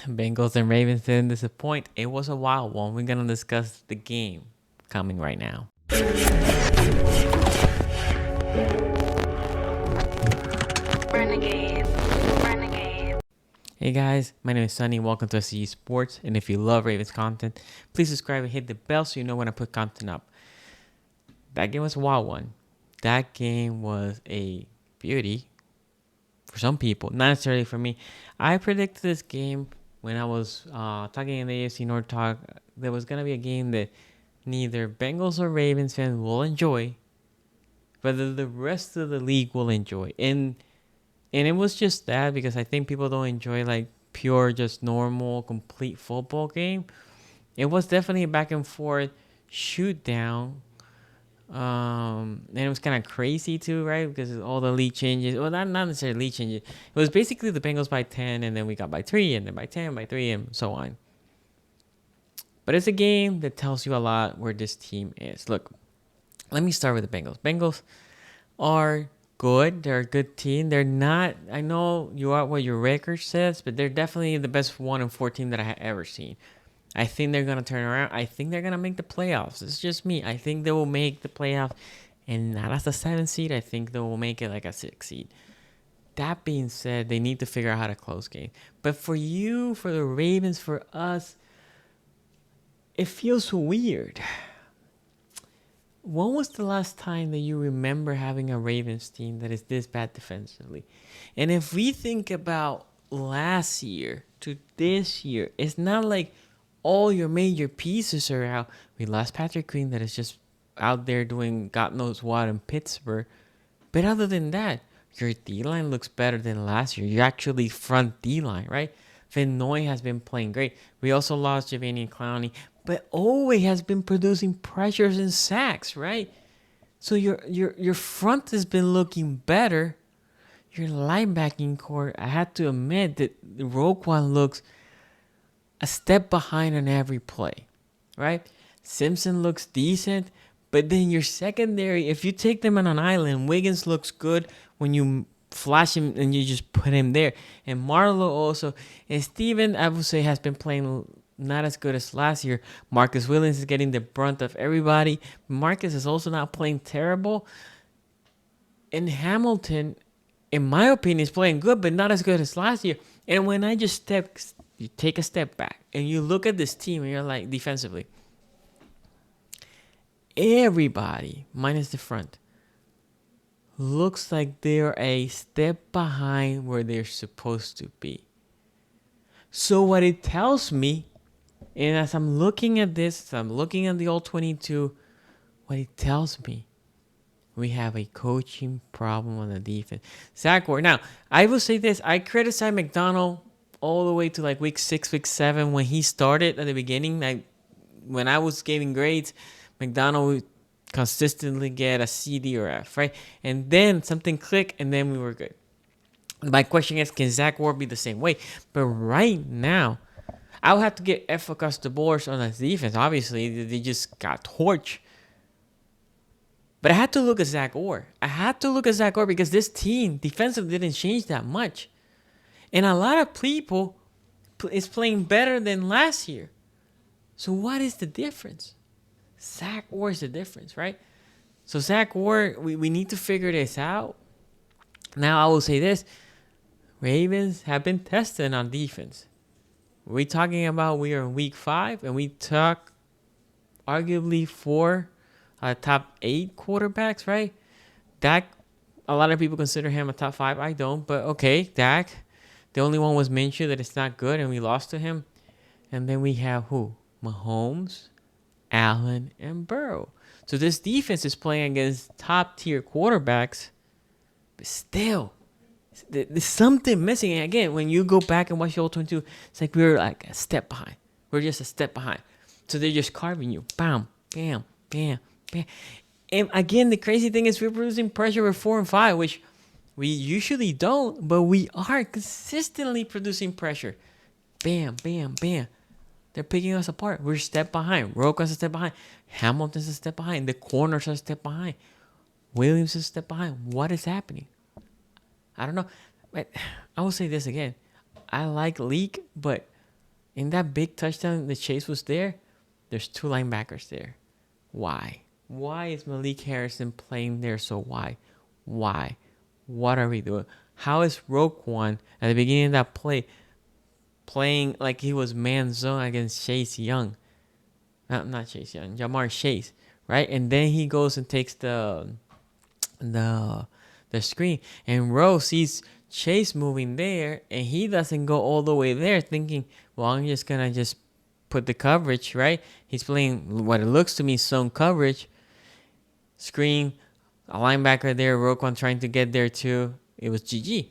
Bengals and Ravens didn't disappoint. It was a wild one. We're going to discuss the game coming right now. Renegade. Renegade. Hey guys, my name is Sunny. Welcome to SG Sports. And if you love Ravens content, please subscribe and hit the bell so you know when I put content up. That game was a wild one. That game was a beauty for some people, not necessarily for me. I predicted this game when I was talking in the AFC North talk. There was going to be a game that neither Bengals or Ravens fans will enjoy, but the rest of the league will enjoy. And it was just that because I think people don't enjoy like pure, just normal, complete football game. It was definitely a back and forth shoot down. And it was kind of crazy too, right? Because all the lead changes. Well, not necessarily lead changes. It was basically the Bengals by 10, and then we got by 3, and then by 10, by 3, and so on. But it's a game that tells you a lot where this team is. Look, let me start with the Bengals. Bengals are good. They're a good team. They're not. I know you are what your record says, but they're definitely the best 1-4 team that I have ever seen. I think they're gonna turn around. I think they're gonna make the playoffs. It's just me. I think they will make the playoffs, and not as a 7 seed. I think they will make it like a 6 seed. That being said, they need to figure out how to close games. But for you, for the Ravens, for us, it feels weird. When was the last time that you remember having a Ravens team that is this bad defensively? And if we think about last year to this year, it's not like all your major pieces are out. We lost Patrick Queen that is just out there doing God knows what in Pittsburgh. But other than that, your D-line looks better than last year. You're actually front D-line, right? Van Noy has been playing great. We also lost Javanian Clowney, but Owe has been producing pressures and sacks, right? So your front has been looking better. Your linebacking core, I had to admit that Roquan looks a step behind on every play, right? Simpson looks decent, but then your secondary, if you take them on an island, Wiggins looks good when you flash him and you just put him there. And Marlowe also. And Steven, I would say, has been playing not as good as last year. Marcus Williams is getting the brunt of everybody. Marcus is also not playing terrible. And Hamilton, in my opinion, is playing good, but not as good as last year. And when I just you take a step back and you look at this team and you're like, defensively, everybody minus the front looks like they're a step behind where they're supposed to be. So what it tells me, and as I'm looking at this, as I'm looking at the all 22, what it tells me, we have a coaching problem on the defense. Zach Ward. Now, I will say this. I criticize McDonald all the way to like week 6, week 7 when he started at the beginning. When I was giving grades, McDonald would consistently get a C, D, or F, right? And then something clicked, and then we were good. My question is, can Zach Ward be the same way? But right now, I would have to get F across the board on his defense. Obviously, they just got torched. But I had to look at Zach Orr. Because this team defensively didn't change that much. And a lot of people is playing better than last year. So what is the difference? Zach Orr is the difference, right? So Zach Orr, we need to figure this out. Now I will say this. Ravens have been tested on defense. We're talking about we are in week 5 and we talk arguably 4 top 8 quarterbacks, right? Dak, a lot of people consider him a top 5. I don't, but okay, Dak. The only one was Minshew that is not good, and we lost to him. And then we have who? Mahomes, Allen, and Burrow. So this defense is playing against top-tier quarterbacks, but still, there's something missing. And again, when you go back and watch the old 22, it's like we're like a step behind. We're just a step behind. So they're just carving you. Bam, bam, bam, bam. And again, the crazy thing is we're producing pressure with 4 and 5, which we usually don't, but we are consistently producing pressure. Bam, bam, bam. They're picking us apart. We're a step behind. Roquan's a step behind. Hamilton's a step behind. The corners are a step behind. Williams is a step behind. What is happening? I don't know. But I will say this again. I like Leak, but in that big touchdown the Chase was there, there's 2 linebackers there. Why? Why is Malik Harrison playing there so wide? Why? What are we doing? How is Roquan at the beginning of that play playing like he was man zone against Chase Young? Not Chase Young, Jamar Chase, right? And then he goes and takes the screen, and Rowe sees Chase moving there, and he doesn't go all the way there, thinking, well, I'm just gonna just put the coverage, right? He's playing what it looks to me zone coverage. Screen, a linebacker there, Roquan trying to get there too. It was GG.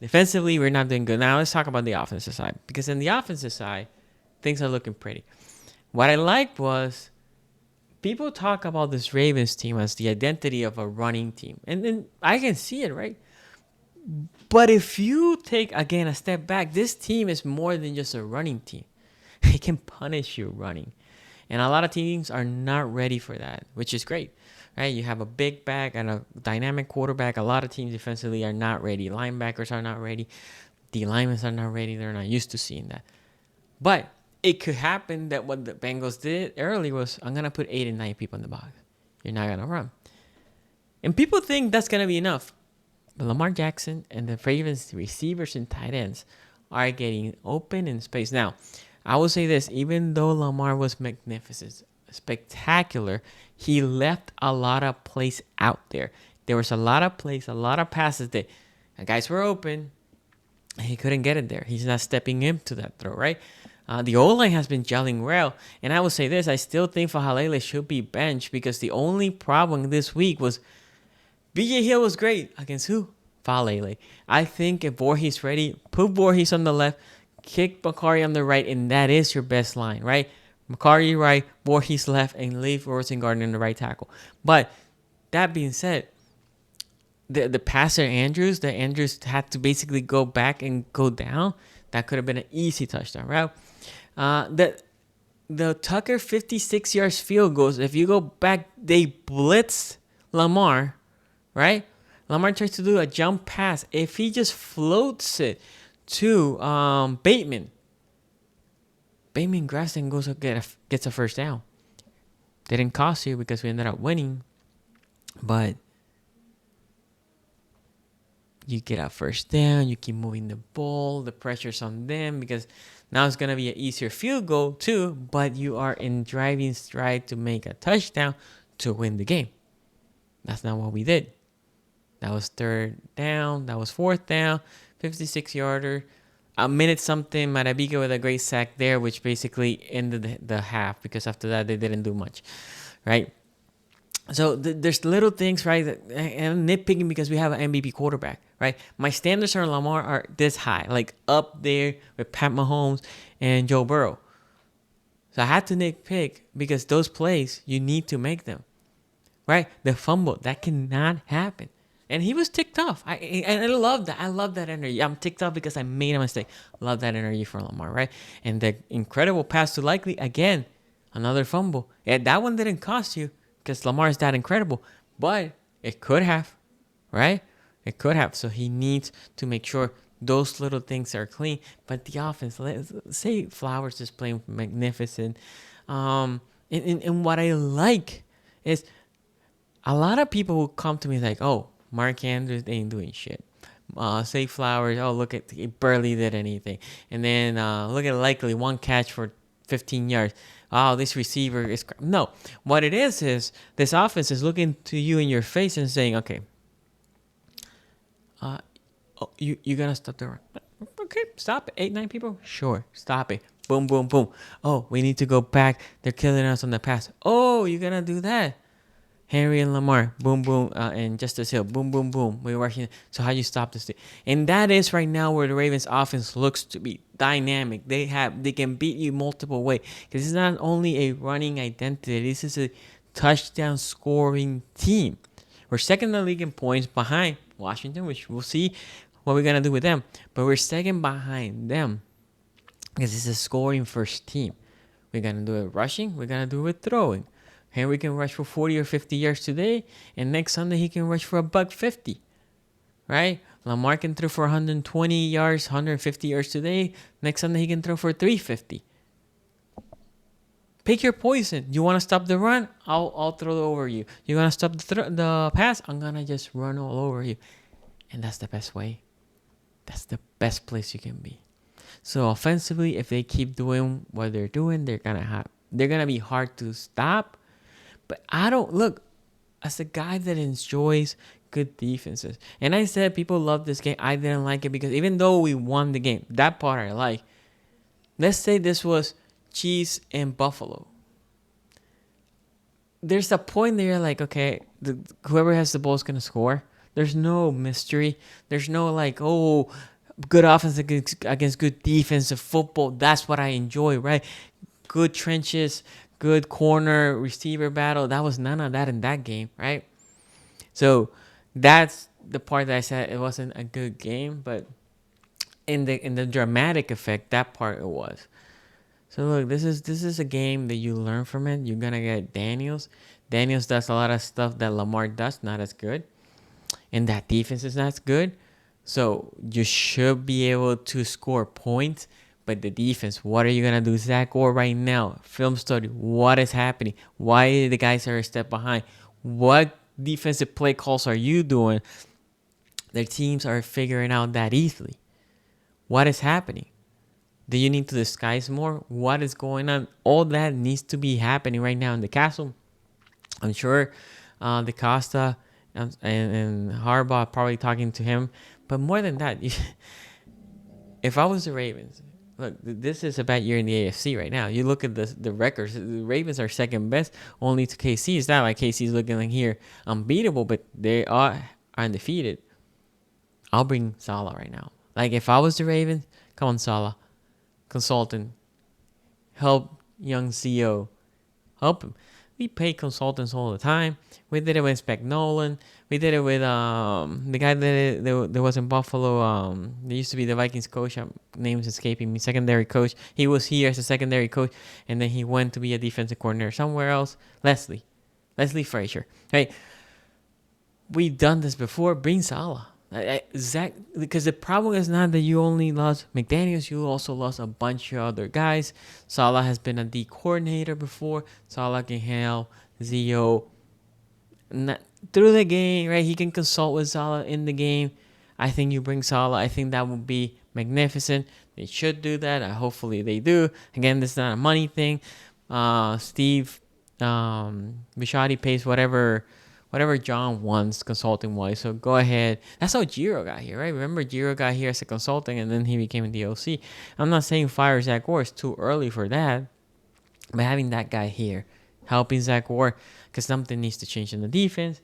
Defensively, we're not doing good. Now let's talk about the offensive side, because in the offensive side, things are looking pretty. What I liked was people talk about this Ravens team as the identity of a running team, and then I can see it, right? But if you take again a step back, this team is more than just a running team. It can punish you running, and a lot of teams are not ready for that, which is great, right? You have a big back and a dynamic quarterback. A lot of teams defensively are not ready. Linebackers are not ready. The linemen are not ready. They're not used to seeing that. But it could happen that what the Bengals did early was, I'm going to put 8 and 9 people in the box. You're not going to run. And people think that's going to be enough. But Lamar Jackson and the Ravens receivers and tight ends are getting open in space. Now, I will say this, even though Lamar was magnificent, spectacular, he left a lot of plays out there. There was a lot of plays, a lot of passes that guys were open. He couldn't get it there. He's not stepping into that throw, right? The O-line has been gelling well. And I will say this, I still think Fahalele should be benched, because the only problem this week was BJ Hill was great against who? Fahalele. I think if Voorhees ready, put Voorhees on the left, kick Bakari on the right, and that is your best line, right? Bakari right, Voorhees left, and leave Rosengarten in the right tackle. But that being said, the passer Andrews had to basically go back and go down. That could have been an easy touchdown, right? The Tucker 56 yards field goals, if you go back, they blitzed Lamar, right? Lamar tries to do a jump pass. If he just floats it to Bateman grabs and goes gets a first down. Didn't cost you because we ended up winning, but you get a first down, you keep moving the ball, the pressure's on them, because now it's going to be an easier field goal too, but you are in driving stride to make a touchdown to win the game. That's not what we did. That was 3rd down, that was 4th down, 56-yarder. A minute something, Marabika with a great sack there, which basically ended the half, because after that they didn't do much, right? So there's little things, right? And I'm nitpicking because we have an MVP quarterback, right? My standards on Lamar are this high, like up there with Pat Mahomes and Joe Burrow. So I had to nitpick because those plays, you need to make them, right? The fumble, that cannot happen. And he was ticked off. I love that. I love that energy. I'm ticked off because I made a mistake. Love that energy for Lamar, right? And the incredible pass to Likely, again, another fumble. And that one didn't cost you, because Lamar is that incredible, but it could have, right? It could have. So he needs to make sure those little things are clean. But the offense, let's say Flowers is playing magnificent. And what I like is a lot of people will come to me like, oh, Mark Andrews ain't doing shit. Say Flowers, oh, look at, he barely did anything. And then look at Likely, 1 catch for 15 yards. Oh, this receiver is... No. What it is this offense is looking to you in your face and saying, okay, you're going to stop the run. Okay, stop it. 8, 9 people? Sure, stop it. Boom, boom, boom. Oh, we need to go back. They're killing us on the pass. Oh, you're going to do that. Henry and Lamar, boom, boom, and Justice Hill, boom, boom, boom. We're working. So how you stop this thing? And that is right now where the Ravens offense looks to be dynamic. They can beat you multiple ways, because it's not only a running identity. This is a touchdown scoring team. We're second in the league in points behind Washington, which we'll see what we're gonna do with them. But we're second behind them because it's a scoring first team. We're gonna do it rushing. We're gonna do it throwing. Henry can rush for 40 or 50 yards today, and next Sunday he can rush for $150, right? Lamar can throw for 120 yards, 150 yards today. Next Sunday, he can throw for 350. Pick your poison. You want to stop the run? I'll throw it over you. You want to stop the pass? I'm going to just run all over you. And that's the best way. That's the best place you can be. So offensively, if they keep doing what they're doing, they're gonna be hard to stop. But I don't look as a guy that enjoys good defenses. And I said people love this game. I didn't like it because even though we won the game, that part I like. Let's say this was Chiefs and Buffalo. There's a point there like, okay, whoever has the ball is gonna score. There's no mystery. There's no like, oh, good offense against good defensive football. That's what I enjoy, right? Good trenches, good corner receiver battle. That was none of that in that game, right? So that's the part that I said it wasn't a good game, but in the dramatic effect, that part it was. So look, this is a game that you learn from it. You're gonna get Daniels. Daniels does a lot of stuff that Lamar does, not as good, and that defense is not as good. So you should be able to score points, but the defense, what are you gonna do? Zach Orr right now, film study. What is happening? Why the guys are a step behind? What defensive play calls are you doing? The teams are figuring out that easily. What is happening? Do you need to disguise more? What is going on? All that needs to be happening right now in the castle. I'm sure the Costa and Harbaugh probably talking to him. But more than that, if I was the Ravens, look, this is a bad year in the AFC right now. You look at the records. The Ravens are second best, only to KC. It's not like KC's looking like here unbeatable, but they are undefeated. I'll bring Salah right now. Like if I was the Ravens, come on Salah, consultant, help young CEO, help him. We pay consultants all the time. We did it with Spec Nolan. We did it with the guy that was in Buffalo. They used to be the Vikings coach. Name's escaping me. Secondary coach. He was here as a secondary coach, and then he went to be a defensive coordinator somewhere else. Leslie Frazier. Hey, we've done this before. Bring Salah. Zach, because the problem is not that you only lost McDaniels, you also lost a bunch of other guys. Salah has been a D coordinator before. Salah can help Zio through the game, right? He can consult with Salah in the game. I think you bring Salah. I think that would be magnificent. They should do that. Hopefully they do. Again, this is not a money thing. Steve Bishotti pays whatever John wants consulting wise. So go ahead. That's how Giro got here, right? Remember Giro got here as a consulting and then he became the OC. I'm not saying fire Zach Orr. It's too early for that. But having that guy here helping Zach Orr because something needs to change in the defense.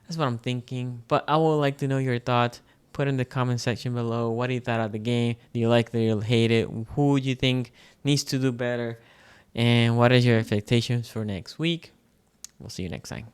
That's what I'm thinking. But I would like to know your thoughts. Put in the comment section below. What do you thought of the game? Do you like it? Do you hate it? Who do you think needs to do better? And what is your expectations for next week? We'll see you next time.